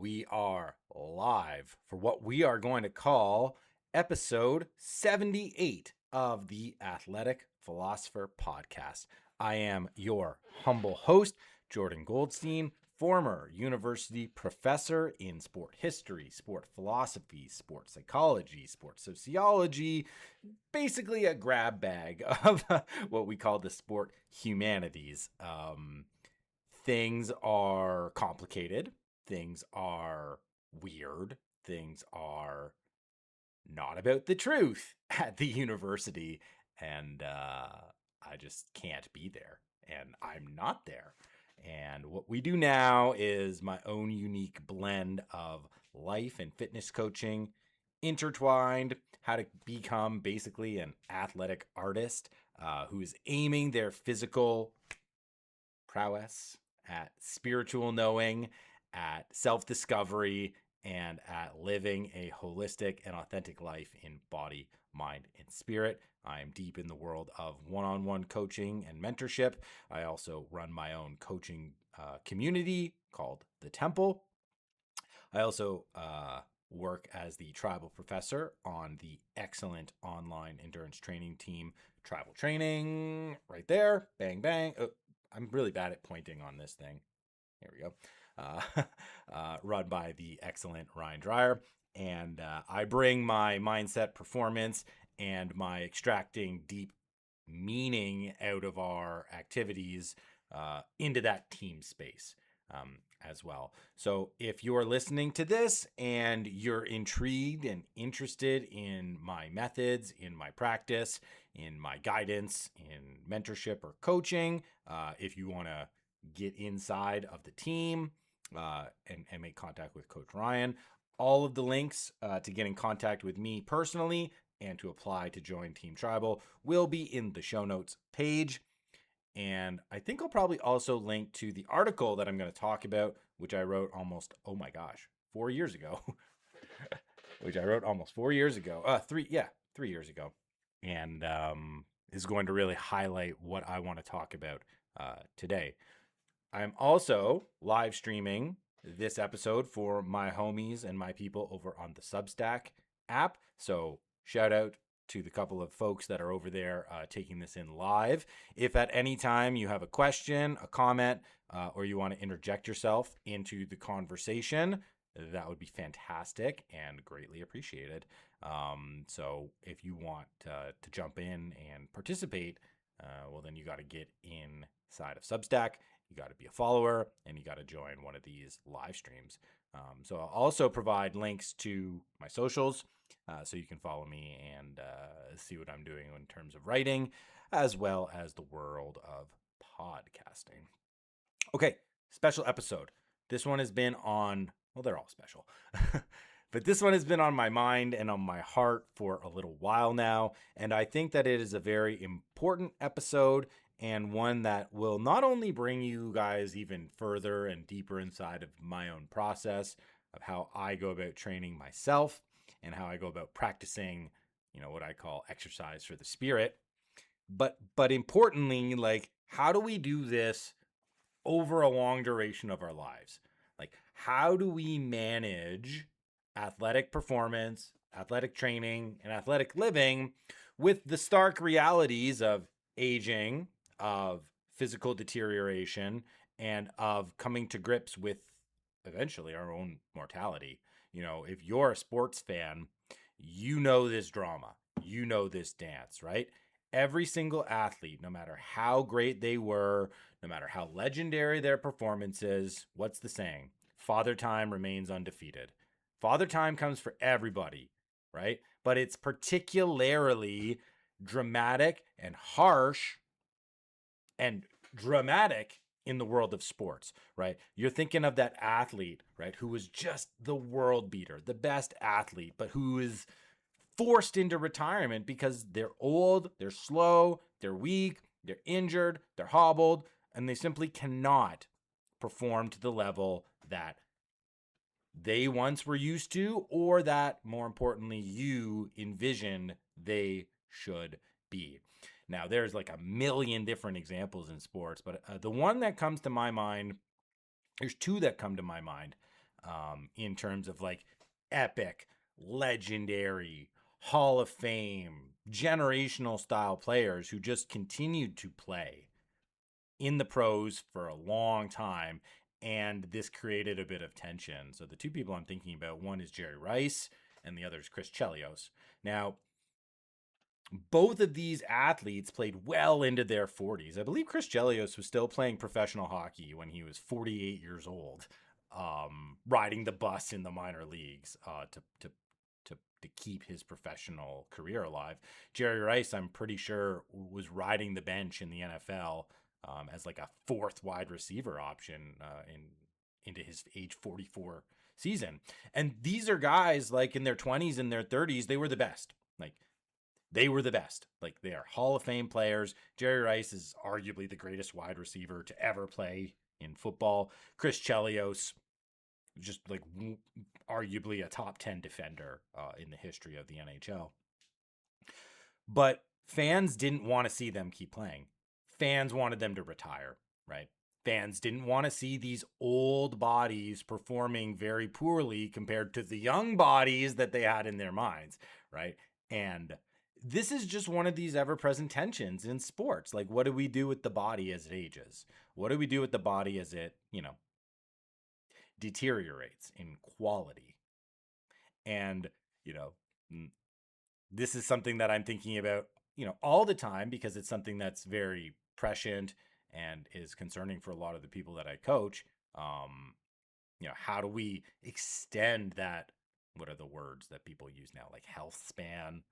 we are live for what we are going to call episode 78 of the Athletic Philosopher Podcast. I am your humble host, Jordan Goldstein, former university professor in sport history, sport philosophy, sport psychology, sport sociology, basically a grab bag of what we call the sport humanities. Things are complicated, things are weird, things are not about the truth at the university, and I just can't be there, and I'm not there. And what we do now is my own unique blend of life and fitness coaching intertwined, how to become basically an athletic artist who is aiming their physical prowess at spiritual knowing, at self-discovery, and at living a holistic and authentic life in body, mind, and spirit. I am deep in the world of one-on-one coaching and mentorship. I also run my own coaching community called The Temple. I also work as the tribal professor on the excellent online endurance training team, Tribal Training, right there. Bang, bang. Oh, I'm really bad at pointing on this thing. Here we go. Run by the excellent Ryan Dreyer. And I bring my mindset, performance, and my extracting deep meaning out of our activities into that team space as well. So if you're listening to this and you're intrigued and interested in my methods, in my practice, in my guidance, in mentorship or coaching, if you want to get inside of the team and make contact with Coach Ryan, all of the links to get in contact with me personally and to apply to join Team Tribal will be in the show notes page. And I think I'll probably also link to the article that I'm going to talk about, which I wrote almost, 4 years ago. Which I wrote almost 4 years ago. 3 years ago. And is going to really highlight what I want to talk about today. I'm also live streaming this episode for my homies and my people over on the Substack app. So shout out to the couple of folks that are over there taking this in live. If at any time you have a question, a comment, or you want to interject yourself into the conversation, that would be fantastic and greatly appreciated. So if you want to jump in and participate, well, then you got to get inside of Substack. You got to be a follower, and you got to join one of these live streams. So I'll also provide links to my socials, so you can follow me and see what I'm doing in terms of writing, as well as the world of podcasting. Okay, special episode. This one has been on, well, they're all special. But this one has been on my mind and on my heart for a little while now, and I think that it is a very important episode and one that will not only bring you guys even further and deeper inside of my own process of how I go about training myself and how I go about practicing, what I call exercise for the spirit, but importantly, like, how do we do this over a long duration of our lives? Like, how do we manage athletic performance, athletic training, and athletic living with the stark realities of aging, of physical deterioration, and of coming to grips with eventually our own mortality? If you're a sports fan, you know this drama, you know this dance, right? Every single athlete, no matter how great they were, no matter how legendary their performance is, what's the saying? Father Time remains undefeated. Father Time comes for everybody, right? But it's particularly dramatic and harsh and dramatic in the world of sports, right? You're thinking of that athlete, right, who was just the world beater, the best athlete, but who is forced into retirement because they're old, they're slow, they're weak, they're injured, they're hobbled, and they simply cannot perform to the level that they once were used to, or that, more importantly, you envisioned they should be. Now, there's like a million different examples in sports, but the one that comes to my mind, there's two that come to my mind in terms of like epic, legendary, Hall of Fame, generational style players who just continued to play in the pros for a long time. And this created a bit of tension. So the two people I'm thinking about, one is Jerry Rice and the other is Chris Chelios. Now, both of these athletes played well into their 40s. I believe Chris Chelios was still playing professional hockey when he was 48 years old, riding the bus in the minor leagues to keep his professional career alive. Jerry Rice, I'm pretty sure, was riding the bench in the NFL as like a fourth wide receiver option into his age 44 season. And these are guys like in their 20s and their 30s, they were the best. Like they were the best. Like they are Hall of Fame players. Jerry Rice is arguably the greatest wide receiver to ever play in football. Chris Chelios, just like arguably a top 10 defender in the history of the NHL. But fans didn't want to see them keep playing. Fans wanted them to retire, right? Fans didn't want to see these old bodies performing very poorly compared to the young bodies that they had in their minds, right? And this is just one of these ever-present tensions in sports. Like, what do we do with the body as it ages? What do we do with the body as it, deteriorates in quality? And, this is something that I'm thinking about, all the time because it's something that's very prescient and is concerning for a lot of the people that I coach. How do we extend that? What are the words that people use now? Like health span,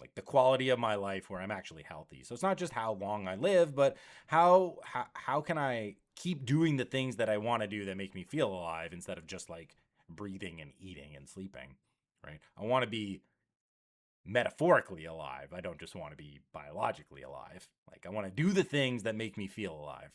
like the quality of my life where I'm actually healthy. So it's not just how long I live, but how can I keep doing the things that I want to do that make me feel alive instead of just like breathing and eating and sleeping, right? I want to be metaphorically alive. I don't just want to be biologically alive. Like I want to do the things that make me feel alive.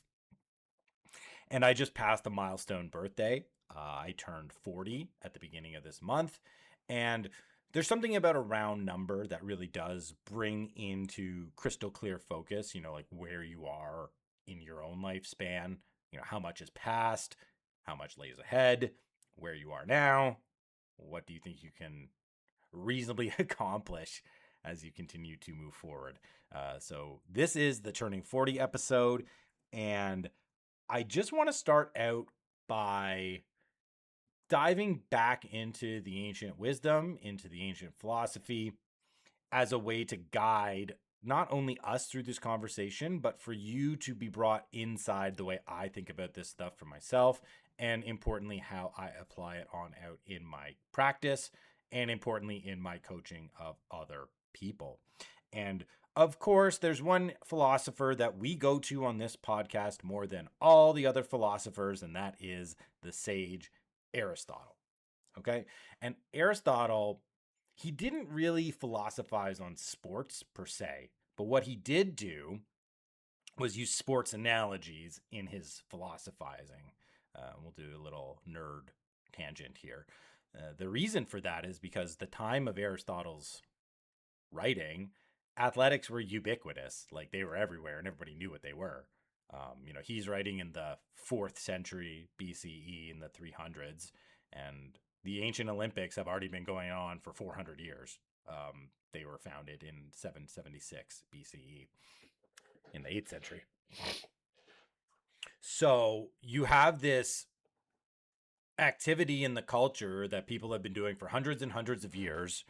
And I just passed a milestone birthday. I turned 40 at the beginning of this month. And there's something about a round number that really does bring into crystal clear focus, like where you are in your own lifespan, how much has passed, how much lays ahead, where you are now, what do you think you can reasonably accomplish as you continue to move forward. So this is the Turning 40 episode, and I just want to start out by diving back into the ancient wisdom, into the ancient philosophy as a way to guide not only us through this conversation, but for you to be brought inside the way I think about this stuff for myself, and importantly, how I apply it on out in my practice, and importantly, in my coaching of other people. And of course, there's one philosopher that we go to on this podcast more than all the other philosophers, and that is the sage Aristotle. Okay? And Aristotle, he didn't really philosophize on sports per se, but what he did do was use sports analogies in his philosophizing. We'll do a little nerd tangent here. The reason for that is because the time of Aristotle's writing, athletics were ubiquitous. Like they were everywhere and everybody knew what they were. He's writing in the 4th century BCE in the 300s, and the ancient Olympics have already been going on for 400 years. They were founded in 776 BCE in the 8th century. So you have this activity in the culture that people have been doing for hundreds and hundreds of years,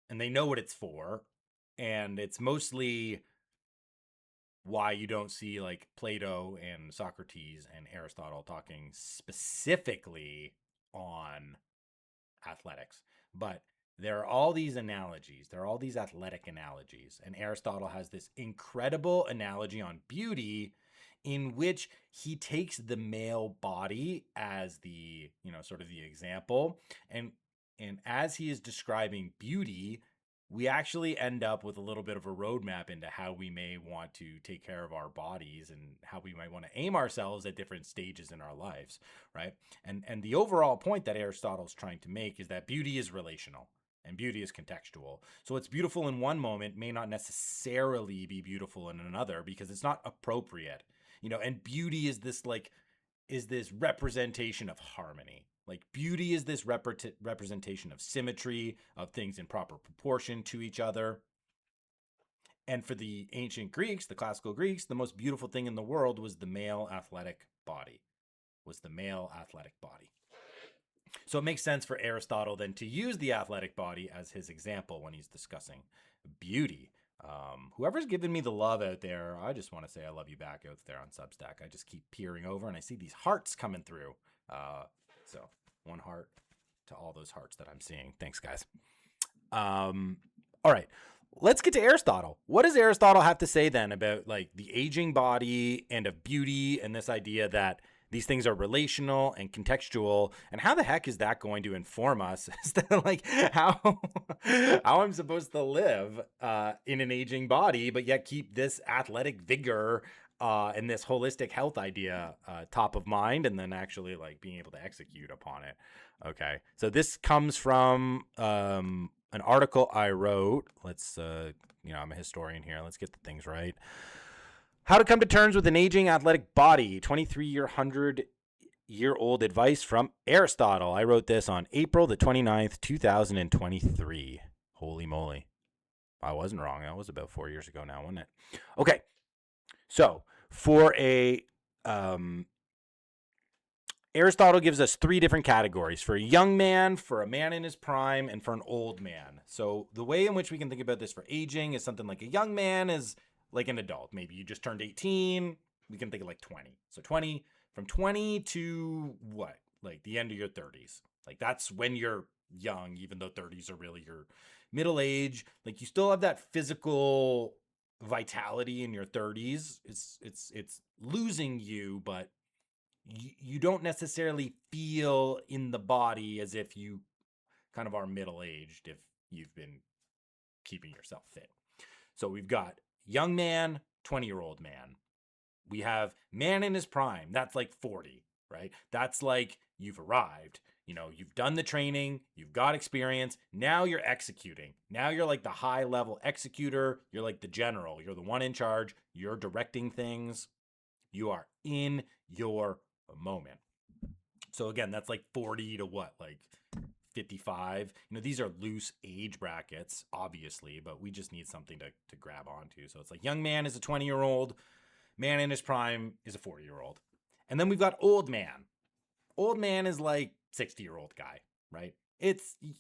and they know what it's for. And it's mostly why you don't see like Plato and Socrates and Aristotle talking specifically on athletics. But there are all these analogies, there are all these athletic analogies. And Aristotle has this incredible analogy on beauty in which he takes the male body as the, sort of the example. And as he is describing beauty, we actually end up with a little bit of a roadmap into how we may want to take care of our bodies and how we might want to aim ourselves at different stages in our lives, right? And the overall point that Aristotle's trying to make is that beauty is relational and beauty is contextual. So what's beautiful in one moment may not necessarily be beautiful in another because it's not appropriate. And beauty is this representation of harmony. Like beauty is this representation of symmetry, of things in proper proportion to each other. And for the ancient Greeks, the classical Greeks, the most beautiful thing in the world was the male athletic body. So it makes sense for Aristotle then to use the athletic body as his example when he's discussing beauty. Whoever's giving me the love out there, I just want to say I love you back out there on Substack. I just keep peering over and I see these hearts coming through. So one heart to all those hearts that I'm seeing. Thanks, guys. All right. Let's get to Aristotle. What does Aristotle have to say then about like the aging body and of beauty and this idea that these things are relational and contextual, and how the heck is that going to inform us as to like how I'm supposed to live in an aging body, but yet keep this athletic vigor and this holistic health idea top of mind, and then actually like being able to execute upon it. Okay, so this comes from an article I wrote. Let's, I'm a historian here. Let's get the things right. How to come to terms with an aging athletic body, 100-year-old advice from Aristotle. I wrote this on April the 29th, 2023. Holy moly. I wasn't wrong. That was about 4 years ago now, wasn't it? Okay. So for Aristotle gives us 3 different categories: for a young man, for a man in his prime, and for an old man. So the way in which we can think about this for aging is something like a young man is like an adult. Maybe you just turned 18. We can think of like 20. So from 20 to what? Like the end of your 30s. Like that's when you're young, even though 30s are really your middle age. Like you still have that physical vitality in your 30s. It's losing you, but you don't necessarily feel in the body as if you kind of are middle-aged if you've been keeping yourself fit. So we've got young man, 20-year-old man. We have man in his prime. That's like 40, right? That's like you've arrived. You've done the training. You've got experience. Now you're executing. Now you're like the high-level executor. You're like the general. You're the one in charge. You're directing things. You are in your moment. So again, that's like 40 to what? Like 55. These are loose age brackets, obviously, but we just need something to grab onto. So it's like young man is a 20-year-old, man in his prime is a 40-year-old. And then we've got old man. Old man is like 60-year-old guy, right?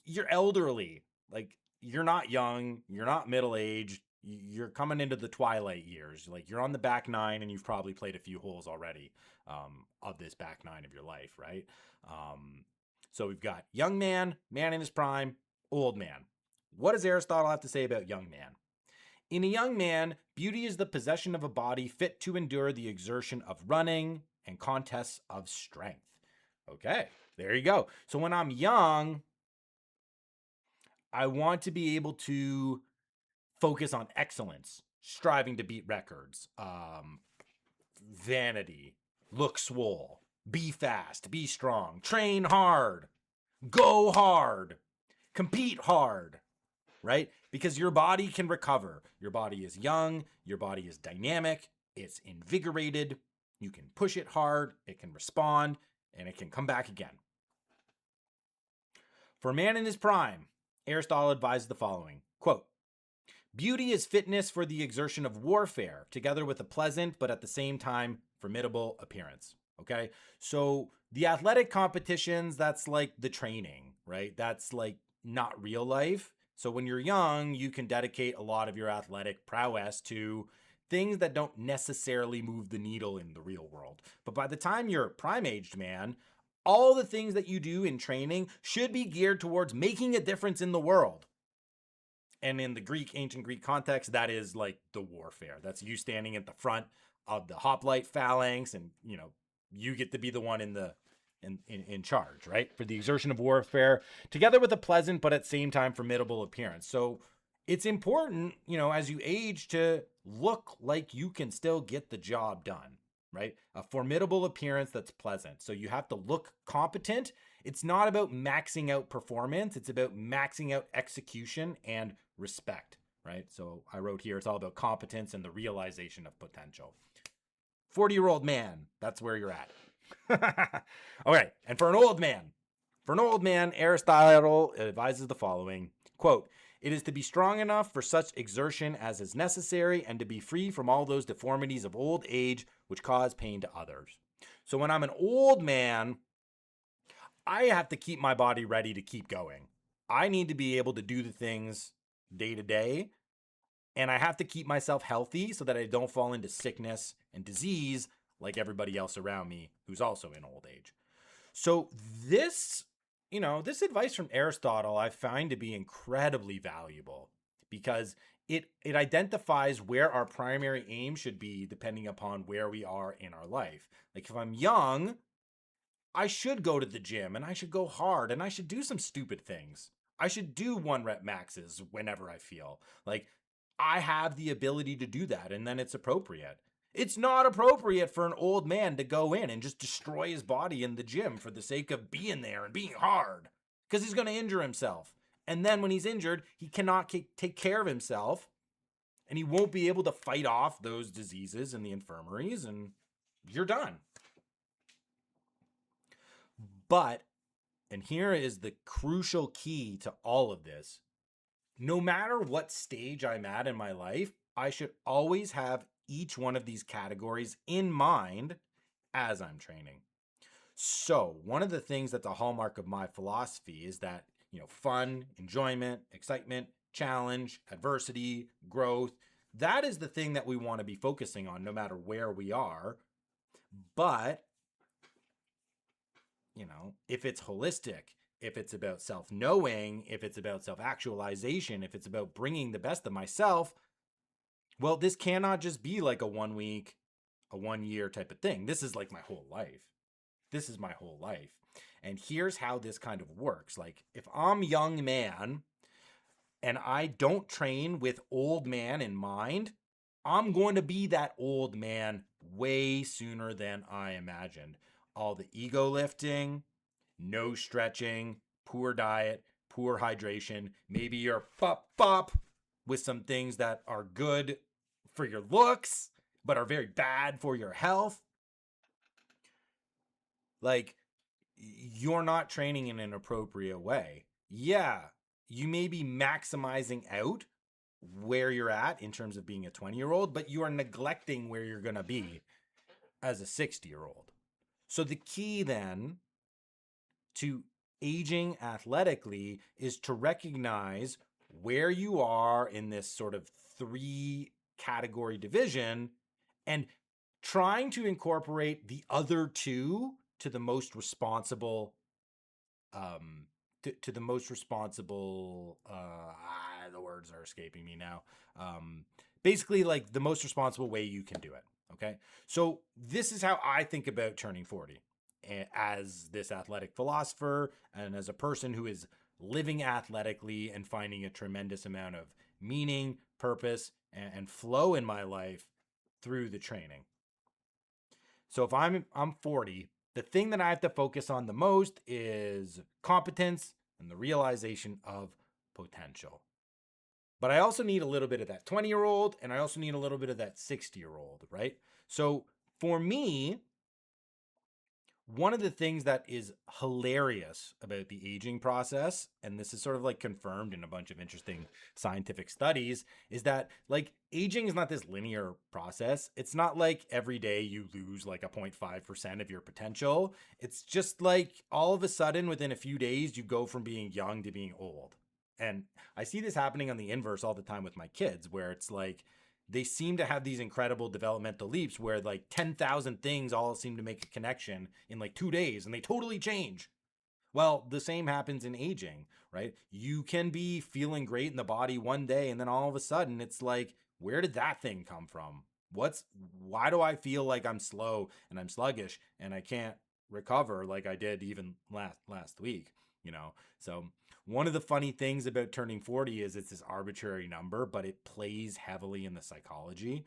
You're elderly. Like you're not young, you're not middle-aged, you're coming into the twilight years. Like you're on the back nine and you've probably played a few holes already of this back nine of your life, right? So we've got young man, man in his prime, old man. What does Aristotle have to say about young man? In a young man, beauty is the possession of a body fit to endure the exertion of running and contests of strength. Okay, there you go. So when I'm young, I want to be able to focus on excellence, striving to beat records, vanity, look swole, be fast, be strong, train hard, go hard, compete hard, right? Because your body can recover. Your body is young, your body is dynamic, it's invigorated, you can push it hard, it can respond, and it can come back again. For a man in his prime, Aristotle advised the following, quote, "Beauty is fitness for the exertion of warfare, together with a pleasant but at the same time formidable appearance." Okay, so the athletic competitions, that's like the training, right? That's like not real life. So when you're young, you can dedicate a lot of your athletic prowess to things that don't necessarily move the needle in the real world. But by the time you're prime-aged man, all the things that you do in training should be geared towards making a difference in the world. And in the ancient Greek context, that is like the warfare. That's you standing at the front of the hoplite phalanx, and you get to be the one in charge, right? For the exertion of warfare, together with a pleasant but at the same time formidable appearance. So it's important, as you age, to look like you can still get the job done, right? A formidable appearance that's pleasant. So you have to look competent. It's not about maxing out performance. It's about maxing out execution and respect, right? So I wrote here, it's all about competence and the realization of potential. 40-year-old man, that's where you're at. All right. And for an old man, For an old man, Aristotle advises the following, quote, "It is to be strong enough for such exertion as is necessary and to be free from all those deformities of old age which cause pain to others." So when I'm an old man, I have to keep my body ready to keep going. I need to be able to do the things day to day, and I have to keep myself healthy so that I don't fall into sickness and disease like everybody else around me who's also in old age. So this, this advice from Aristotle I find to be incredibly valuable because it identifies where our primary aim should be depending upon where we are in our life. Like if I'm young, I should go to the gym and I should go hard and I should do some stupid things. I should do 1 rep maxes whenever I feel. Like I have the ability to do that and then it's appropriate. It's not appropriate for an old man to go in and just destroy his body in the gym for the sake of being there and being hard because he's going to injure himself. And then when he's injured, he cannot take care of himself and he won't be able to fight off those diseases and the infirmaries and you're done. But, and here is the crucial key to all of this, no matter what stage I'm at in my life, I should always have each one of these categories in mind as I'm training. So, one of the things that's a hallmark of my philosophy is that, fun, enjoyment, excitement, challenge, adversity, growth, that is the thing that we want to be focusing on no matter where we are. But if it's holistic, if it's about self-knowing, if it's about self-actualization, if it's about bringing the best of myself, well, this cannot just be like a 1 week, a 1 year type of thing. This is like my whole life. This is my whole life. And here's how this kind of works. Like if I'm young man and I don't train with old man in mind, I'm going to be that old man way sooner than I imagined. All the ego lifting, no stretching, poor diet, poor hydration. Maybe you're pop with some things that are good for your looks, but are very bad for your health. Like, you're not training in an appropriate way. Yeah, you may be maximizing out where you're at in terms of being a 20-year-old, but you are neglecting where you're going to be as a 60-year-old. So the key then to aging athletically is to recognize where you are in this sort of 3 category division and trying to incorporate the other 2 to the most responsible to the most responsible the words are escaping me now. Basically like the most responsible way you can do it. Okay. So this is how I think about turning 40 as this athletic philosopher and as a person who is living athletically and finding a tremendous amount of meaning, purpose, and flow in my life through the training. So if I'm 40, the thing that I have to focus on the most is competence and the realization of potential. But I also need a little bit of that 20-year-old and I also need a little bit of that 60-year-old, right? So for me, one of the things that is hilarious about the aging process, and this is sort of like confirmed in a bunch of interesting scientific studies, is that like aging is not this linear process. It's not like every day you lose like a 0.5% of your potential. It's just like all of a sudden within a few days, you go from being young to being old. And I see this happening on the inverse all the time with my kids, where it's like, they seem to have these incredible developmental leaps where like 10,000 things all seem to make a connection in like 2 days and they totally change. Well, the same happens in aging, right? You can be feeling great in the body one day and then all of a sudden it's like, where did that thing come from? Why do I feel like I'm slow and I'm sluggish and I can't recover like I did even last week, So one of the funny things about turning 40 is it's this arbitrary number, but it plays heavily in the psychology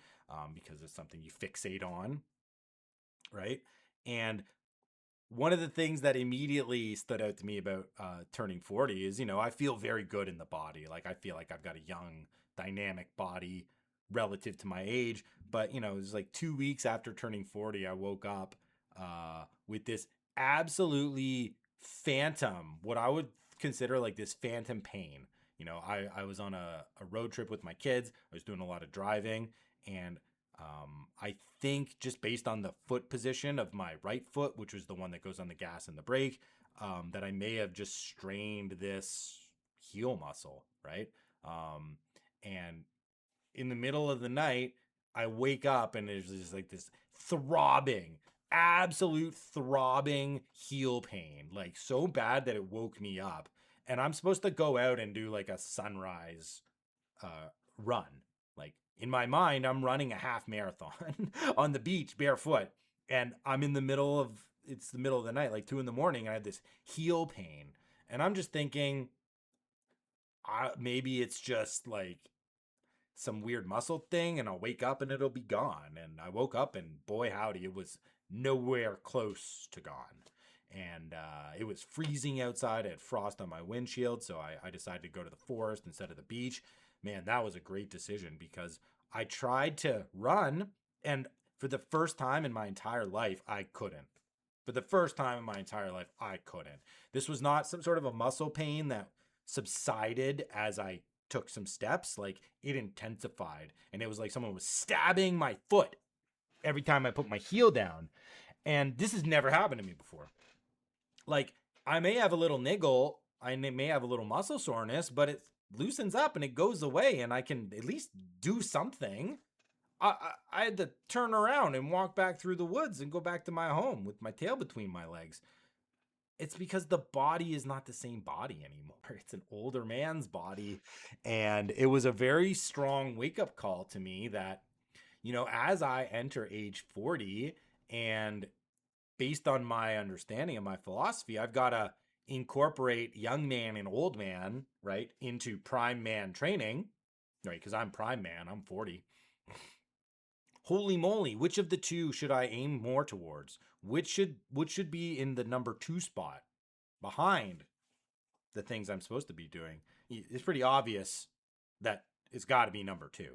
because it's something you fixate on, right? And one of the things that immediately stood out to me about turning 40 is, I feel very good in the body. Like I feel like I've got a young, dynamic body relative to my age. But, it was like 2 weeks after turning 40, I woke up with this absolutely what I would consider like this phantom pain. I was on a road trip with my kids. I was doing a lot of driving, and I think just based on the foot position of my right foot, which was the one that goes on the gas and the brake, that I may have just strained this heel muscle, right? And in the middle of the night, I wake up and there's just like this throbbing, absolute throbbing heel pain, like so bad that it woke me up. And I'm supposed to go out and do like a sunrise run. Like in my mind, I'm running a half marathon on the beach barefoot. And I'm in the middle of, it's the middle of the night, like 2 a.m. And I had this heel pain. And I'm just thinking, maybe it's just like some weird muscle thing and I'll wake up and it'll be gone. And I woke up and boy, howdy, it was nowhere close to gone. And it was freezing outside. I had frost on my windshield. So I decided to go to the forest instead of the beach. Man, that was a great decision because I tried to run and for the first time in my entire life, I couldn't. For the first time in my entire life, I couldn't. This was not some sort of a muscle pain that subsided as I took some steps. Like it intensified and it was like someone was stabbing my foot every time I put my heel down. And this has never happened to me before. Like I may have a little niggle, I may have a little muscle soreness, but it loosens up and it goes away and I can at least do something. I had to turn around and walk back through the woods and go back to my home with my tail between my legs. It's because the body is not the same body anymore. It's an older man's body. And it was a very strong wake up call to me that, as I enter age 40 and based on my understanding of my philosophy, I've got to incorporate young man and old man, right, into prime man training, right? Because I'm prime man, I'm 40. Holy moly, which of the two should I aim more towards? Which should be in the number 2 spot behind the things I'm supposed to be doing? It's pretty obvious that it's got to be number 2.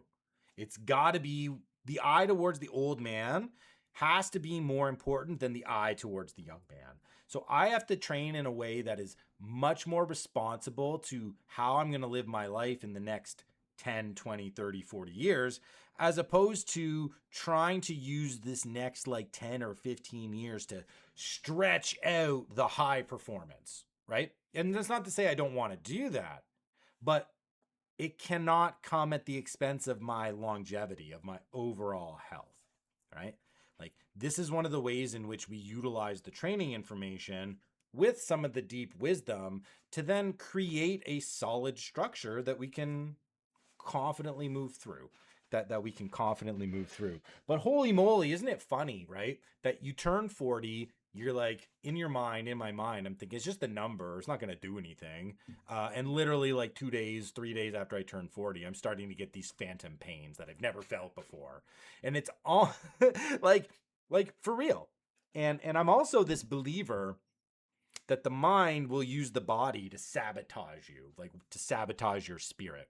It's got to be the eye towards the old man has to be more important than the eye towards the young man. So I have to train in a way that is much more responsible to how I'm going to live my life in the next 10, 20, 30, 40 years, as opposed to trying to use this next like 10 or 15 years to stretch out the high performance, right? And that's not to say I don't want to do that, but it cannot come at the expense of my longevity, of my overall health, right? Like this is one of the ways in which we utilize the training information with some of the deep wisdom to then create a solid structure that we can confidently move through. That we can confidently move through. But holy moly, isn't it funny, right? That you turn 40, you're like, in your mind, in my mind, I'm thinking it's just a number. It's not going to do anything. And literally like 2 days, 3 days after I turn 40, I'm starting to get these phantom pains that I've never felt before. And it's all like for real. And I'm also this believer that the mind will use the body to sabotage you, like to sabotage your spirit.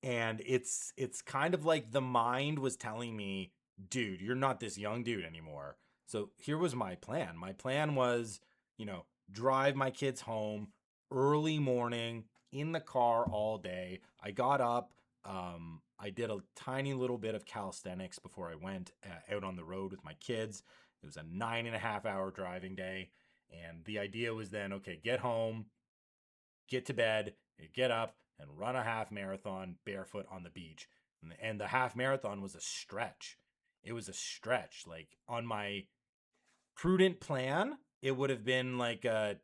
And it's kind of like the mind was telling me, dude, you're not this young dude anymore. So here was my plan. My plan was, drive my kids home early morning in the car all day. I got up. I did a tiny little bit of calisthenics before I went out on the road with my kids. It was a 9.5-hour driving day. And the idea was then, okay, get home, get to bed, get up, and run a half marathon barefoot on the beach. And the half marathon was a stretch. It was a stretch. Like on my prudent plan, it would have been like an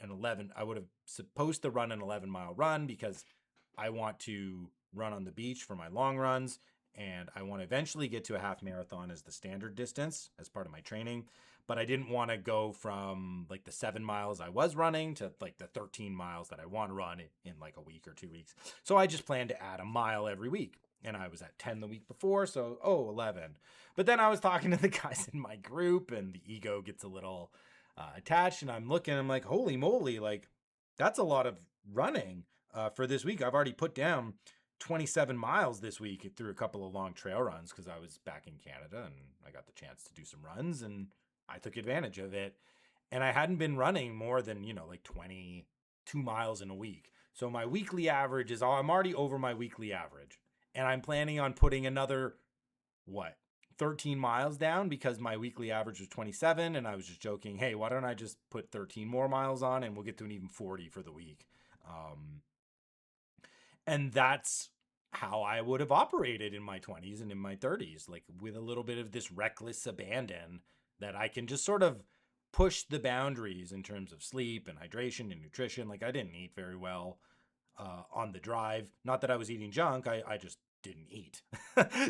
11. I would have supposed to run an 11-mile run because I want to run on the beach for my long runs. And I want to eventually get to a half marathon as the standard distance as part of my training. But I didn't want to go from like the 7 miles I was running to like the 13 miles that I want to run in like a week or 2 weeks. So I just planned to add a mile every week. And I was at 10 the week before, so 11. But then I was talking to the guys in my group and the ego gets a little attached. And I'm like, holy moly, like that's a lot of running for this week. I've already put down 27 miles this week through a couple of long trail runs because I was back in Canada and I got the chance to do some runs and I took advantage of it. And I hadn't been running more than, like 22 miles in a week. So my weekly average is, I'm already over my weekly average. And I'm planning on putting another, what, 13 miles down, because my weekly average was 27. And I was just joking, hey, why don't I just put 13 more miles on and we'll get to an even 40 for the week. And that's how I would have operated in my 20s and in my 30s, like with a little bit of this reckless abandon that I can just sort of push the boundaries in terms of sleep and hydration and nutrition. Like I didn't eat very well on the drive. Not that I was eating junk, I just didn't eat.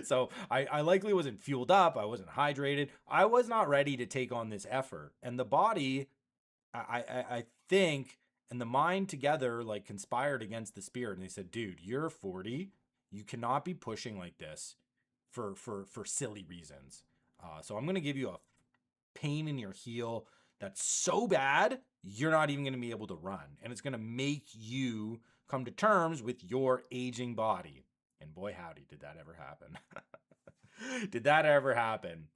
So I likely wasn't fueled up. I wasn't hydrated. I was not ready to take on this effort. And the body, I think, and the mind together like conspired against the spirit, and they said, dude, you're 40, you cannot be pushing like this for silly reasons. So I'm going to give you a pain in your heel that's so bad you're not even going to be able to run, and it's going to make you come to terms with your aging body. And boy howdy, did that ever happen. Did that ever happen?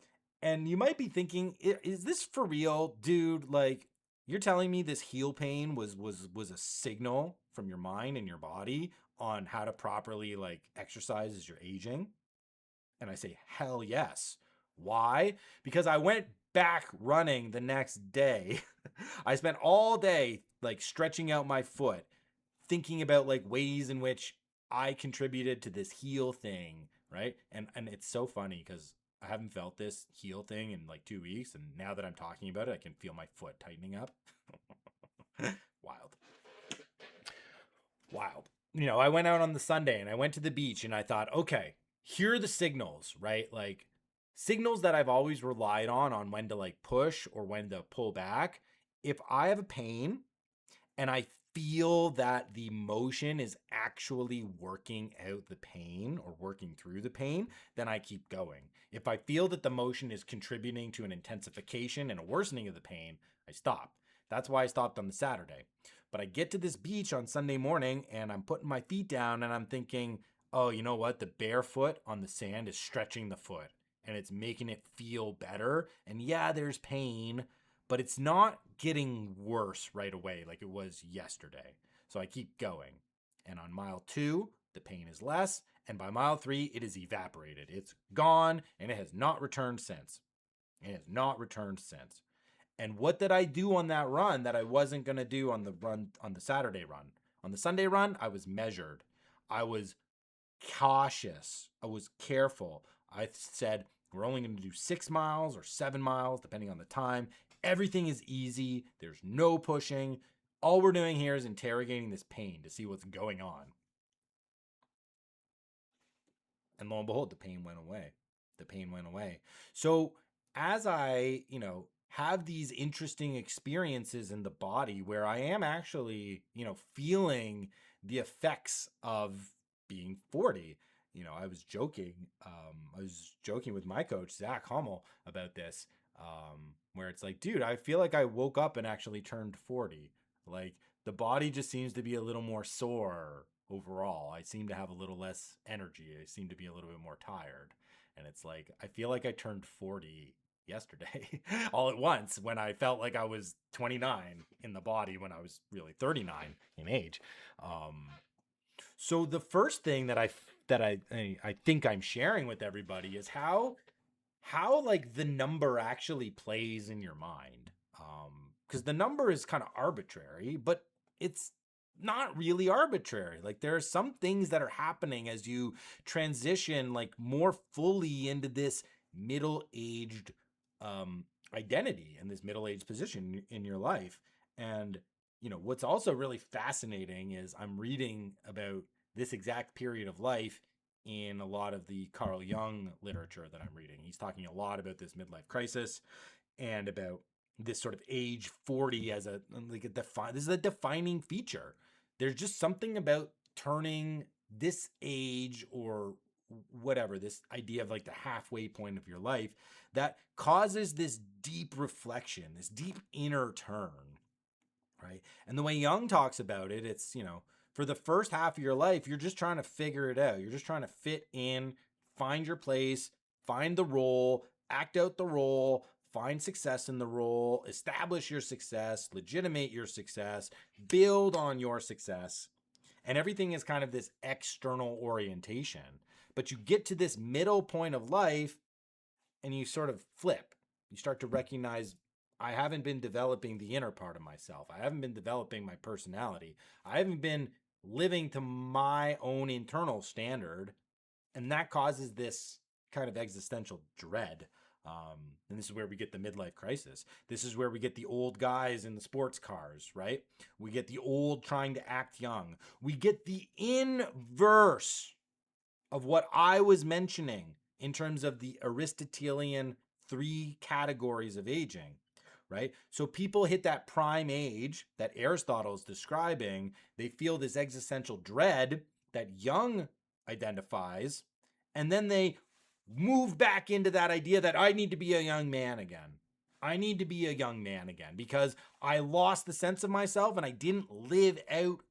And you might be thinking, is this for real, dude? Like, you're telling me this heel pain was a signal from your mind and your body on how to properly like exercise as you're aging? And I say, hell yes. Why? Because I went back running the next day. I spent all day like stretching out my foot, thinking about like ways in which I contributed to this heel thing, right? And it's so funny because I haven't felt this heel thing in like 2 weeks, and now that I'm talking about it, I can feel my foot tightening up. Wild. Wild. I went out on the Sunday and I went to the beach and I thought, okay, here are the signals, right? Like signals that I've always relied on when to like push or when to pull back. If I have a pain and I feel that the motion is actually working out the pain or working through the pain, then I keep going. If I feel that the motion is contributing to an intensification and a worsening of the pain, I stop. That's why I stopped on the Saturday. But I get to this beach on Sunday morning and I'm putting my feet down and I'm thinking, oh, you know what? The barefoot on the sand is stretching the foot and it's making it feel better. And yeah, there's pain, but it's not getting worse right away like it was yesterday. So I keep going. And on mile 2, the pain is less. And by mile 3, it is evaporated. It's gone and it has not returned since. It has not returned since. And what did I do on that run that I wasn't going to do on the Saturday run? On the Sunday run, I was measured. I was cautious. I was careful. I said, we're only going to do 6 miles or 7 miles, depending on the time. Everything is easy. There's no pushing. All we're doing here is interrogating this pain to see what's going on. And lo and behold, the pain went away. The pain went away. So as I, have these interesting experiences in the body where I am actually, feeling the effects of being 40. I was joking. I was joking with my coach, Zach Hummel, about this, where it's like, dude, I feel like I woke up and actually turned 40. Like the body just seems to be a little more sore overall. I seem to have a little less energy. I seem to be a little bit more tired. And it's like, I feel like I turned 40 yesterday all at once when I felt like I was 29 in the body when I was really 39 in age. So the first thing that I think I'm sharing with everybody is how like the number actually plays in your mind. Because the number is kind of arbitrary, but it's not really arbitrary. Like there are some things that are happening as you transition like more fully into this middle-aged identity and this middle-aged position in your life. And what's also really fascinating is I'm reading about this exact period of life in a lot of the Carl Jung literature that I'm reading. He's talking a lot about this midlife crisis and about this sort of age 40 as this is a defining feature. There's just something about turning this age or whatever, this idea of like the halfway point of your life that causes this deep reflection, this deep inner turn, right? And the way Jung talks about it, it's, for the first half of your life, you're just trying to figure it out. You're just trying to fit in, find your place, find the role, act out the role, find success in the role, establish your success, legitimate your success, build on your success. And everything is kind of this external orientation. But you get to this middle point of life and you sort of flip. You start to recognize I haven't been developing the inner part of myself. I haven't been developing my personality. I haven't been living to my own internal standard. And that causes this kind of existential dread. And this is where we get the midlife crisis. This is where we get the old guys in the sports cars, right? We get the old trying to act young. We get the inverse of what I was mentioning in terms of the Aristotelian 3 categories of aging, right? So people hit that prime age that Aristotle is describing. They feel this existential dread that Jung identifies, and then they move back into that idea that I need to be a young man again. I need to be a young man again because I lost the sense of myself and I didn't live out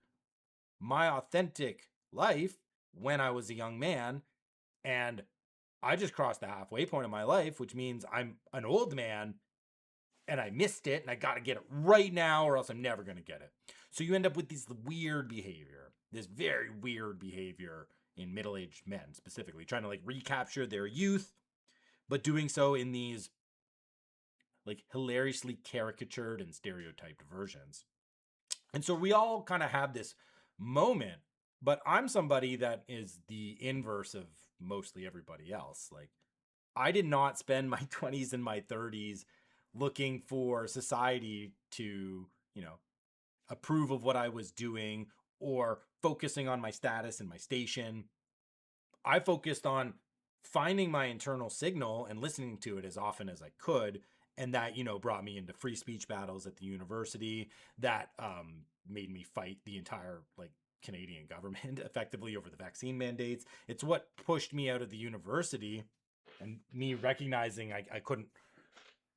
my authentic life when I was a young man. And I just crossed the halfway point of my life, which means I'm an old man and I missed it and I got to get it right now or else I'm never going to get it. So you end up with this weird behavior, this very weird behavior in middle-aged men specifically, trying to like recapture their youth, but doing so in these like hilariously caricatured and stereotyped versions. And so we all kind of have this moment, but I'm somebody that is the inverse of mostly everybody else. Like I did not spend my 20s and my 30s looking for society to, approve of what I was doing or focusing on my status and my station. I focused on finding my internal signal and listening to it as often as I could. And that, brought me into free speech battles at the university that made me fight the entire Canadian government effectively over the vaccine mandates. It's what pushed me out of the university and me recognizing I couldn't,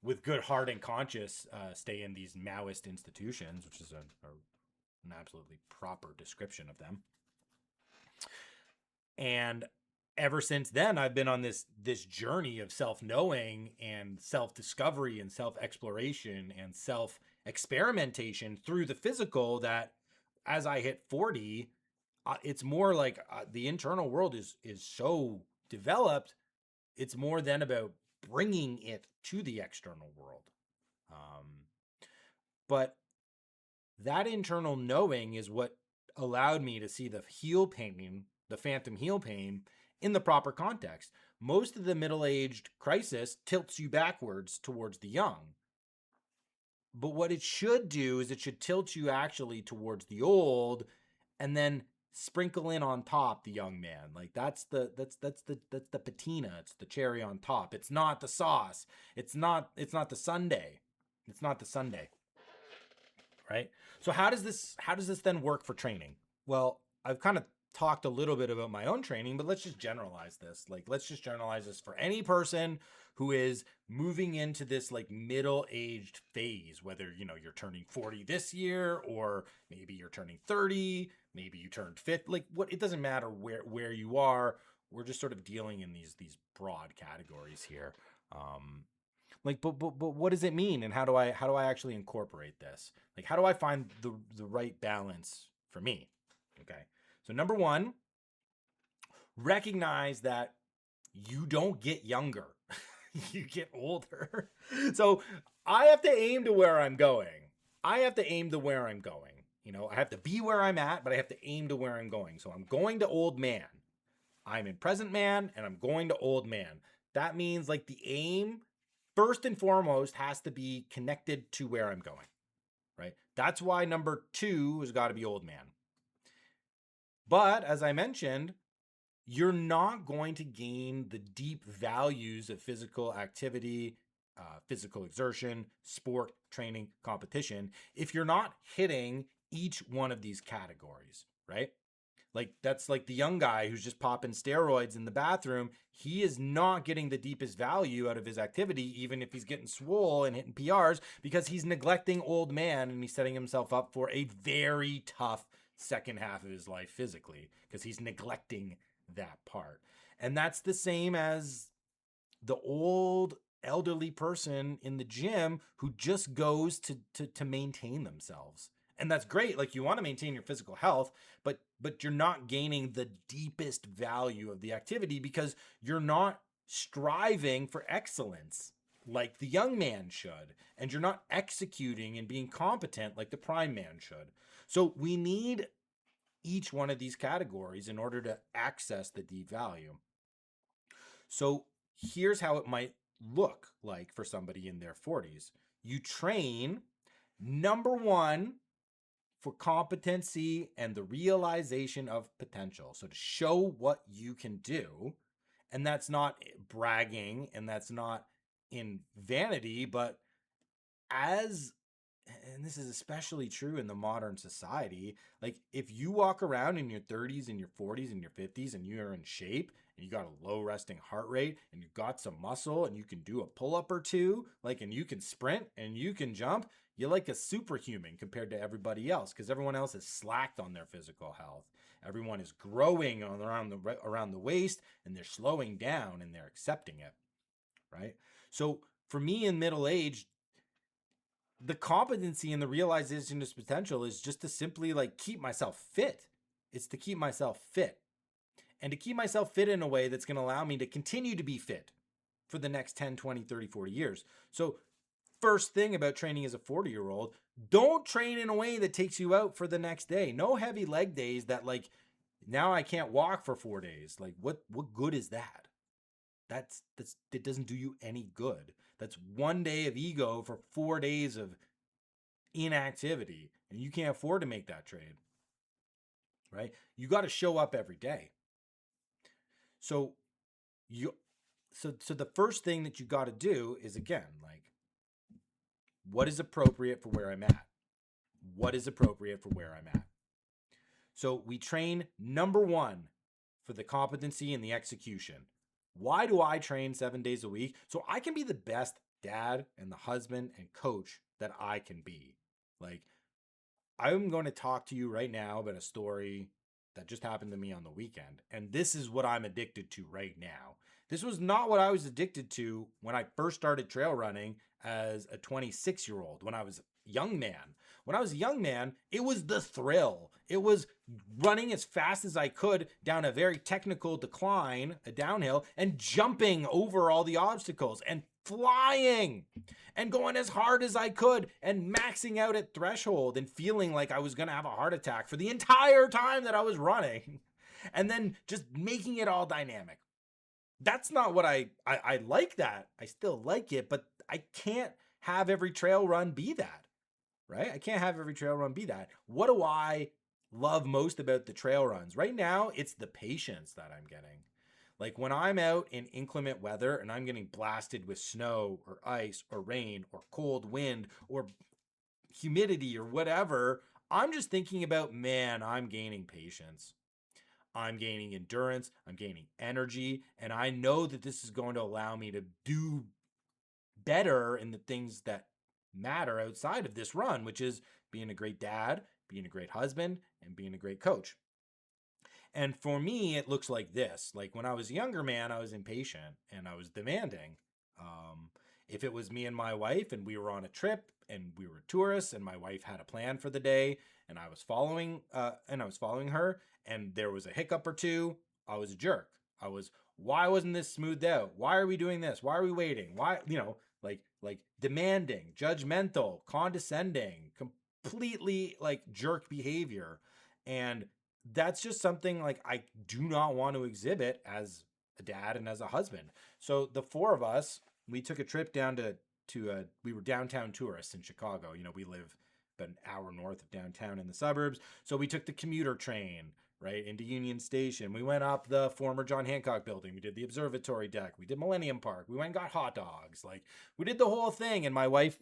with good heart and conscience, stay in these Maoist institutions, which is an absolutely proper description of them. And ever since then, I've been on this journey of self-knowing and self-discovery and self-exploration and self-experimentation through the physical that as I hit 40, it's more like the internal world is so developed. It's more than about bringing it to the external world. But that internal knowing is what allowed me to see the heel pain, the phantom heel pain, in the proper context. Most of the middle-aged crisis tilts you backwards towards the young. But what it should do is it should tilt you actually towards the old and then sprinkle in on top the young man. Like that's the patina. It's the cherry on top. It's not the sauce. It's not the sundae. It's not the sundae. Right? So how does this then work for training? Well, I've kind of talked a little bit about my own training, but let's just generalize this. Let's just generalize this for any person who is moving into this middle-aged phase, whether, you're turning 40 this year, or maybe you're turning 30, maybe you turned 50, it doesn't matter where you are. We're just sort of dealing in these broad categories here. But what does it mean, and how do I actually incorporate this? How do I find the right balance for me? Okay. So number 1, recognize that you don't get younger. You get older. So I have to aim to where I'm going. I have to be where I'm at, but I have to aim to where I'm going. So I'm going to old man. I'm in present man and I'm going to old man. That means the aim first and foremost has to be connected to where I'm going, right? That's why number 2 has got to be old man. But as I mentioned, you're not going to gain the deep values of physical activity, physical exertion, sport, training, competition, if you're not hitting each one of these categories, right? That's like the young guy who's just popping steroids in the bathroom. He is not getting the deepest value out of his activity, even if he's getting swole and hitting PRs, because he's neglecting old man and he's setting himself up for a very tough second half of his life physically because he's neglecting that part. And that's the same as the old elderly person in the gym who just goes to maintain themselves. And that's great. Like, you want to maintain your physical health, but you're not gaining the deepest value of the activity because you're not striving for excellence like the young man should, and you're not executing and being competent like the prime man should. So we need each one of these categories in order to access the deep value. So here's how it might look like for somebody in their 40s. You train, number one, for competency and the realization of potential. So to show what you can do, and that's not bragging and that's not in vanity, but as, and this is especially true in the modern society, like if you walk around in your 30s and your 40s and your 50s and you're in shape and you got a low resting heart rate and you've got some muscle and you can do a pull-up or two, like, and you can sprint and you can jump, you're like a superhuman compared to everybody else, because everyone else is slacked on their physical health. Everyone is growing around the waist, and they're slowing down and they're accepting it, right? So for me in middle age, the competency and the realization of potential is just to simply like keep myself fit. It's to keep myself fit, and to keep myself fit in a way that's going to allow me to continue to be fit for the next 10, 20, 30, 40 years. So first thing about training as a 40-year-old, don't train in a way that takes you out for the next day. No heavy leg days that, like, now I can't walk for 4 days. Like, what good is that? That doesn't do you any good. That's 1 day of ego for 4 days of inactivity, and you can't afford to make that trade, right? You got to show up every day. So the first thing that you got to do is, again, like, what is appropriate for where I'm at? What is appropriate for where I'm at? So we train, number one, for the competency and the execution. Why do I train 7 days a week? So I can be the best dad and the husband and coach that I can be. Like, I'm going to talk to you right now about a story that just happened to me on the weekend. And this is what I'm addicted to right now. This was not what I was addicted to when I first started trail running as a 26-year-old, when I was a young man. When I was a young man, it was the thrill. It was running as fast as I could down a very technical decline, a downhill, and jumping over all the obstacles and flying and going as hard as I could and maxing out at threshold and feeling like I was going to have a heart attack for the entire time that I was running, and then just making it all dynamic. That's not what I like. That I still like it, but I can't have every trail run be that, right? I can't have every trail run be that. What do I love most about the trail runs? Right now, it's the patience that I'm getting. Like when I'm out in inclement weather and I'm getting blasted with snow or ice or rain or cold wind or humidity or whatever, I'm just thinking about, man, I'm gaining patience. I'm gaining endurance, I'm gaining energy, and I know that this is going to allow me to do better in the things that matter outside of this run, which is being a great dad, being a great husband, and being a great coach. And for me, it looks like this. Like when I was a younger man, I was impatient and I was demanding. If it was me and my wife and we were on a trip and we were tourists and my wife had a plan for the day and I was following her and there was a hiccup or two, I was a jerk. Why wasn't this smoothed out? Why are we doing this? Why are we waiting? Why, like demanding, judgmental, condescending, completely like jerk behavior. And that's just something like I do not want to exhibit as a dad and as a husband. So the four of us, we took a trip down to we were downtown tourists in Chicago. We live about an hour north of downtown in the suburbs. So we took the commuter train right into Union Station. We went up the former John Hancock building. We did the observatory deck. We did Millennium Park. We went and got hot dogs. Like we did the whole thing. And my wife,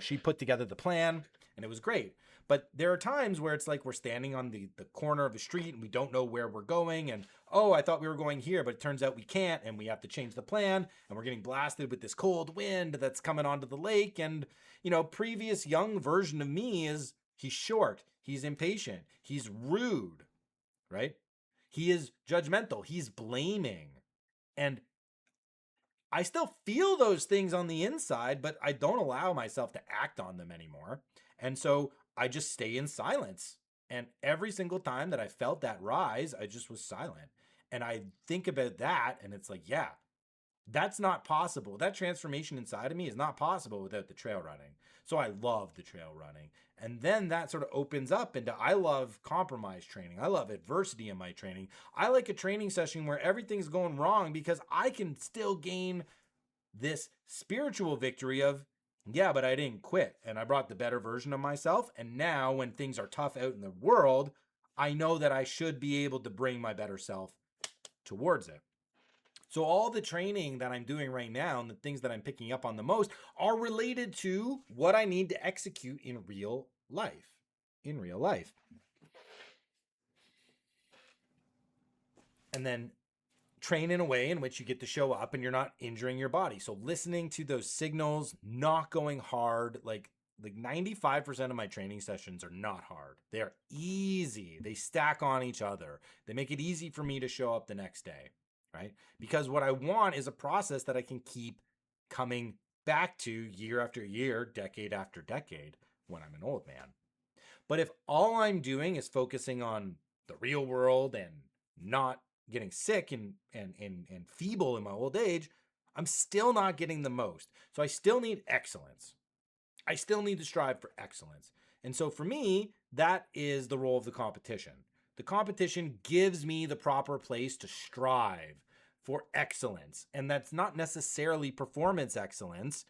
she put together the plan and it was great. But there are times where it's like we're standing on the corner of a street and we don't know where we're going. And, oh, I thought we were going here, but it turns out we can't. And we have to change the plan. And we're getting blasted with this cold wind that's coming onto the lake. And, previous young version of me is he's short. He's impatient. He's rude, right? He is judgmental. He's blaming. And I still feel those things on the inside, but I don't allow myself to act on them anymore. And so I just stay in silence. And every single time that I felt that rise, I just was silent. And I think about that and it's like, yeah, that's not possible. That transformation inside of me is not possible without the trail running. So I love the trail running. And then that sort of opens up into I love compromise training. I love adversity in my training. I like a training session where everything's going wrong because I can still gain this spiritual victory of, yeah, but I didn't quit and I brought the better version of myself. And now when things are tough out in the world, I know that I should be able to bring my better self towards it. So all the training that I'm doing right now and the things that I'm picking up on the most are related to what I need to execute in real life. In real life. And then train in a way in which you get to show up and you're not injuring your body. So listening to those signals, not going hard, like 95% of my training sessions are not hard. They're easy. They stack on each other. They make it easy for me to show up the next day, right? Because what I want is a process that I can keep coming back to year after year, decade after decade when I'm an old man. But if all I'm doing is focusing on the real world and not getting sick and feeble in my old age, I'm still not getting the most. So I still need excellence. I still need to strive for excellence. And so for me, that is the role of the competition. The competition gives me the proper place to strive for excellence. And that's not necessarily performance excellence,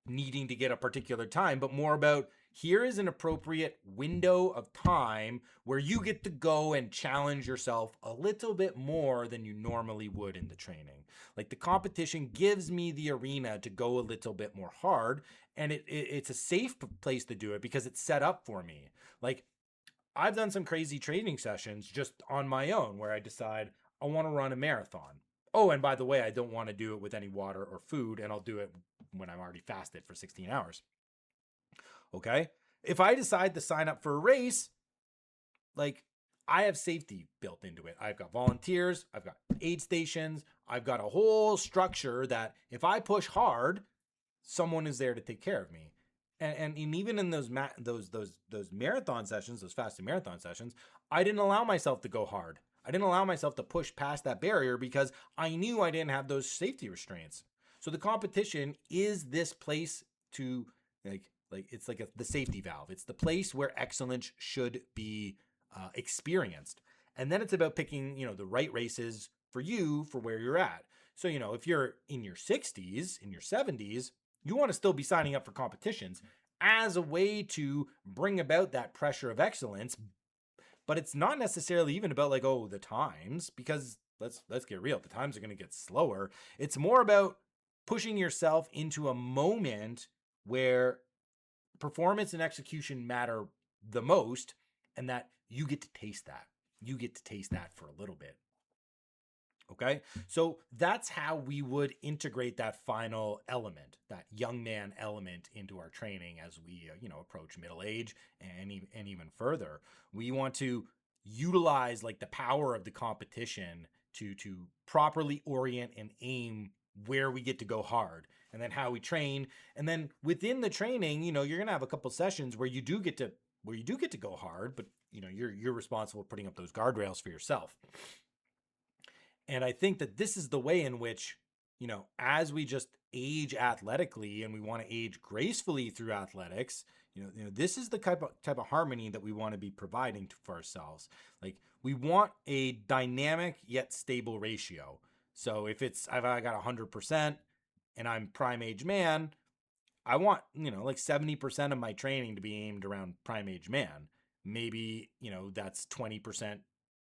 needing to get a particular time, but more about here is an appropriate window of time where you get to go and challenge yourself a little bit more than you normally would in the training. Like the competition gives me the arena to go a little bit more hard, and it's a safe place to do it because it's set up for me. Like I've done some crazy training sessions just on my own where I decide I want to run a marathon. Oh, and by the way, I don't want to do it with any water or food, and I'll do it when I'm already fasted for 16 hours. Okay? If I decide to sign up for a race, like I have safety built into it. I've got volunteers, I've got aid stations, I've got a whole structure that if I push hard, someone is there to take care of me. And even in those marathon sessions, those fasted marathon sessions, I didn't allow myself to go hard. I didn't allow myself to push past that barrier because I knew I didn't have those safety restraints. So the competition is this place to it's like the safety valve. It's the place where excellence should be experienced. And then it's about picking, the right races for you for where you're at. So, if you're in your 60s, in your 70s, you want to still be signing up for competitions as a way to bring about that pressure of excellence. But it's not necessarily even about the times, because let's get real, the times are going to get slower. It's more about pushing yourself into a moment where performance and execution matter the most, and that you get to taste that. You get to taste that for a little bit. Okay, so that's how we would integrate that final element, that young man element, into our training as we, approach middle age and even further. We want to utilize the power of the competition to properly orient and aim where we get to go hard, and then how we train. And then within the training, you're gonna have a couple sessions where you do get to go hard, but you're responsible for putting up those guardrails for yourself. And I think that this is the way in which, as we just age athletically and we want to age gracefully through athletics, this is the type of harmony that we want to be providing for ourselves. Like we want a dynamic yet stable ratio. So if I got 100% and I'm prime age man, I want, 70% of my training to be aimed around prime age man. Maybe, that's 20%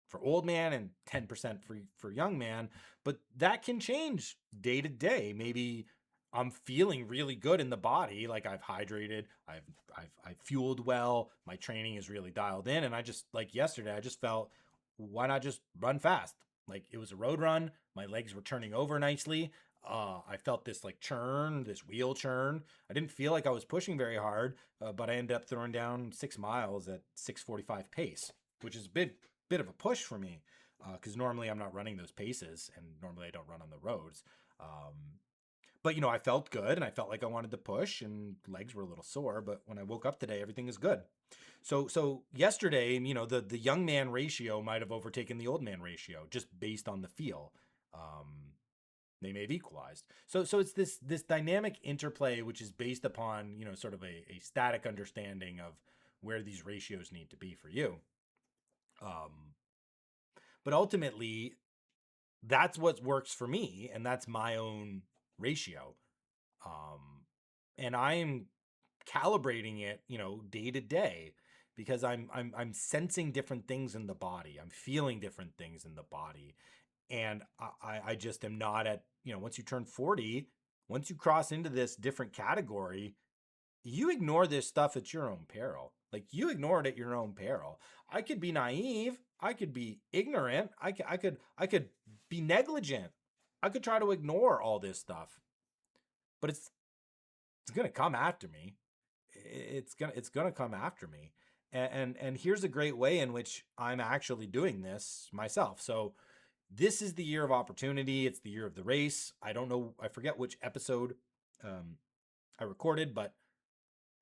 for old man and 10% for young man, but that can change day to day. Maybe I'm feeling really good in the body, like I've hydrated, I've fueled well, my training is really dialed in, and I just, like yesterday, I just felt, why not just run fast? Like it was a road run, my legs were turning over nicely. I felt this churn, this wheel churn. I didn't feel like I was pushing very hard, but I ended up throwing down 6 miles at 6:45 pace, which is a bit of a push for me. because normally I'm not running those paces, and normally I don't run on the roads. But I felt good, and I felt like I wanted to push, and legs were a little sore. But when I woke up today, everything is good. So yesterday, the young man ratio might have overtaken the old man ratio just based on the feel. They may have equalized. So it's this dynamic interplay, which is based upon sort of a static understanding of where these ratios need to be for you. But ultimately, that's what works for me, and that's my own ratio. And I am calibrating it, day to day, because I'm sensing different things in the body. I'm feeling different things in the body. And I just am not at, once you turn 40, once you cross into this different category, you ignore this stuff at your own peril. Like, you ignore it at your own peril. I could be naive. I could be ignorant. I could be negligent. I could try to ignore all this stuff, but it's gonna come after me. It's gonna come after me. And here's a great way in which I'm actually doing this myself. So this is the year of opportunity. It's the year of the race. I don't know. I forget which episode I recorded, but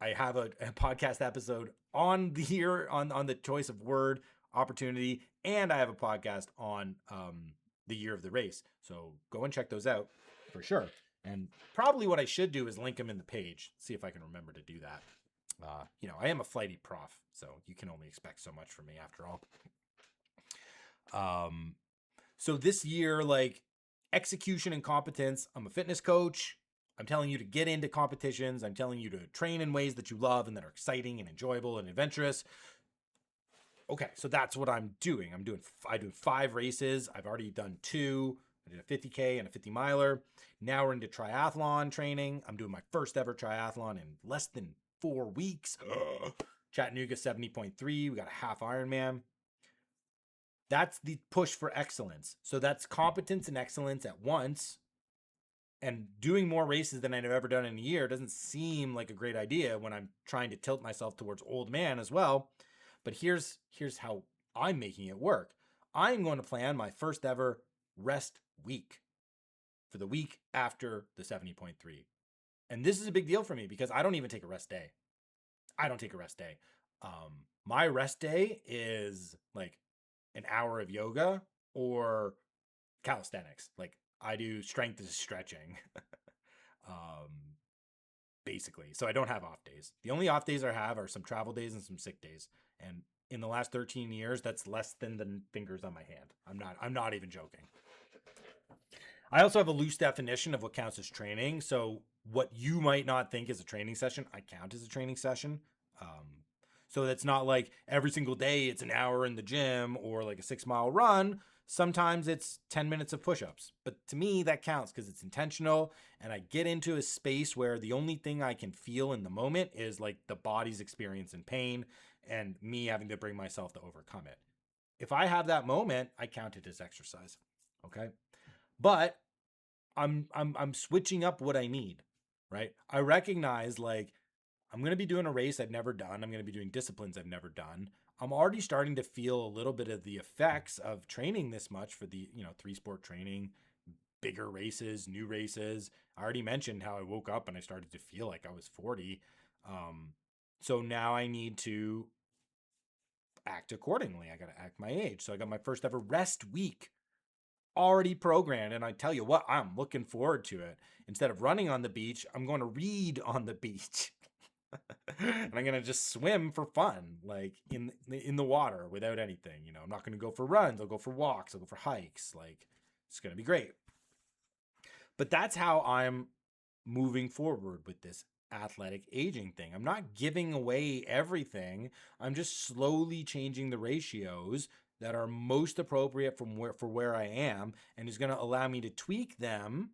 I have a podcast episode on the year on the choice of word opportunity, and I have a podcast on the year of the race. So go and check those out for sure. And probably what I should do is link them in the page. See if I can remember to do that. I am a flighty prof, so you can only expect so much from me after all. So this year, like, execution and competence, I'm a fitness coach. I'm telling you to get into competitions. I'm telling you to train in ways that you love and that are exciting and enjoyable and adventurous. Okay, so that's what I'm doing. I do 5 races. I've already done 2. I did a 50K and a 50 miler. Now we're into triathlon training. I'm doing my first ever triathlon in less than 4 weeks. Chattanooga 70.3. We got a half Ironman. That's the push for excellence. So that's competence and excellence at once. And doing more races than I've ever done in a year doesn't seem like a great idea when I'm trying to tilt myself towards old man as well. But here's how I'm making it work. I'm going to plan my first ever rest week for the week after the 70.3. And this is a big deal for me because I don't even take a rest day. I don't take a rest day. My rest day is like an hour of yoga or calisthenics. Like, I do strength and stretching, basically. So I don't have off days. The only off days I have are some travel days and some sick days. And in the last 13 years, that's less than the fingers on my hand. I'm not even joking. I also have a loose definition of what counts as training. So what you might not think is a training session, I count as a training session. So that's not like every single day it's an hour in the gym or like a 6-mile run. Sometimes it's 10 minutes of push-ups. But to me, that counts because it's intentional. And I get into a space where the only thing I can feel in the moment is like the body's experience in pain and me having to bring myself to overcome it. If I have that moment, I count it as exercise. Okay. But I'm switching up what I need, right? I recognize, like, I'm going to be doing a race I've never done. I'm going to be doing disciplines I've never done. I'm already starting to feel a little bit of the effects of training this much for the, 3-sport training, bigger races, new races. I already mentioned how I woke up and I started to feel like I was 40. So now I need to act accordingly. I got to act my age. So I got my first ever rest week already programmed. And I tell you what, I'm looking forward to it. Instead of running on the beach, I'm going to read on the beach. And I'm going to just swim for fun, like in the water without anything. I'm not going to go for runs. I'll go for walks. I'll go for hikes. Like, it's going to be great. But that's how I'm moving forward with this athletic aging thing. I'm not giving away everything. I'm just slowly changing the ratios that are most appropriate for where I am, and is going to allow me to tweak them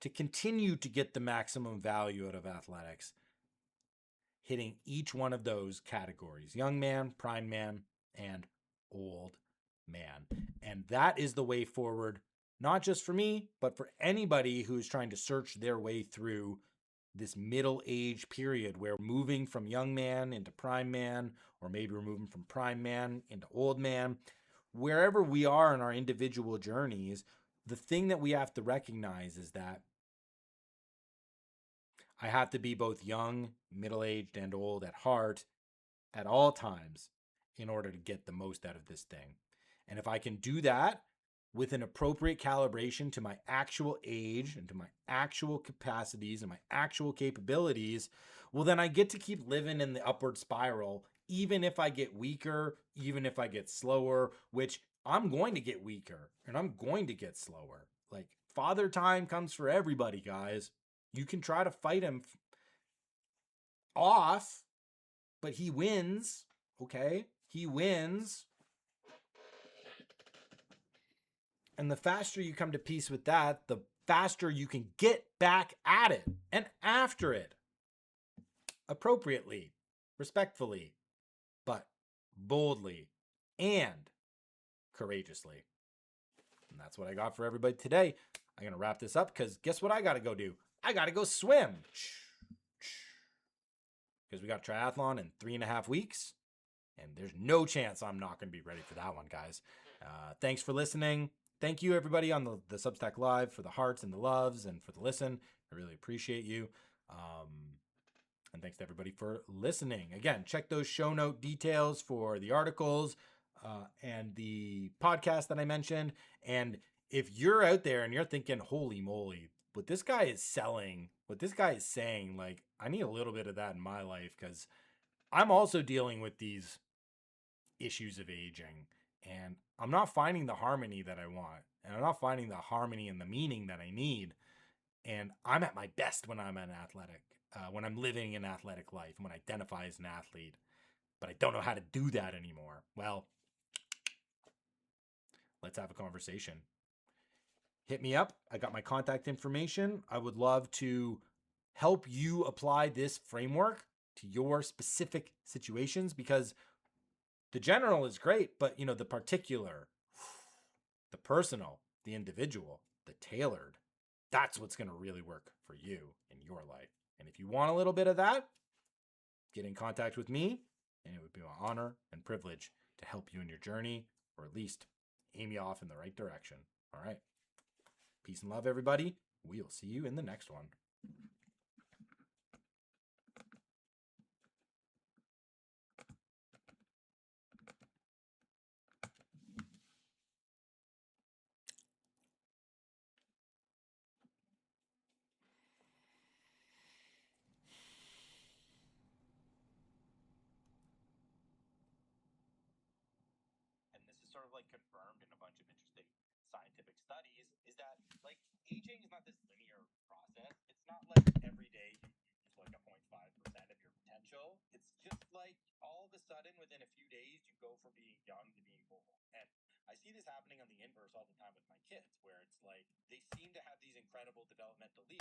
to continue to get the maximum value out of athletics, hitting each one of those categories: young man, prime man, and old man. And that is the way forward, not just for me, but for anybody who is trying to search their way through this middle age period where we're moving from young man into prime man, or maybe we're moving from prime man into old man. wherever we are in our individual journeys, the thing that we have to recognize is that I have to be both young, middle aged, and old at heart at all times in order to get the most out of this thing. And if I can do that with an appropriate calibration to my actual age and to my actual capacities and my actual capabilities, well, then I get to keep living in the upward spiral, even if I get weaker, even if I get slower, which I'm going to get weaker and I'm going to get slower. Like, father time comes for everybody, guys. You can try to fight him off, but he wins. Okay? He wins. And the faster you come to peace with that, the faster you can get back at it and after it appropriately, respectfully, but boldly and courageously. And that's what I got for everybody today. I'm going to wrap this up because guess what I got to go do? I got to go swim. Because we got a triathlon in 3.5 weeks. And there's no chance I'm not going to be ready for that one, guys. Thanks for listening. Thank you, everybody, on the Substack Live for the hearts and the loves and for the listen. I really appreciate you. And thanks to everybody for listening. Again, check those show note details for the articles and the podcast that I mentioned. And if you're out there and you're thinking, holy moly, what this guy is selling, what this guy is saying, like, I need a little bit of that in my life because I'm also dealing with these issues of aging and I'm not finding the harmony that I want. And I'm not finding the harmony and the meaning that I need. And I'm at my best when I'm an athletic, when I'm living an athletic life, when I identify as an athlete. But I don't know how to do that anymore. Well, let's have a conversation. Hit me up. I got my contact information. I would love to help you apply this framework to your specific situations because the general is great, but the particular, the personal, the individual, the tailored, that's what's going to really work for you in your life. And if you want a little bit of that, get in contact with me, and it would be my honor and privilege to help you in your journey, or at least aim you off in the right direction. All right. Peace and love, everybody. We'll see you in the next one. And this is sort of like confirmed in a bunch of interesting scientific studies, is that like aging is not this linear process. It's not like every day you use like a 0.5% of your potential. It's just like all of a sudden within a few days you go from being young to being old. And I see this happening on the inverse all the time with my kids, where it's like they seem to have these incredible developmental leaps.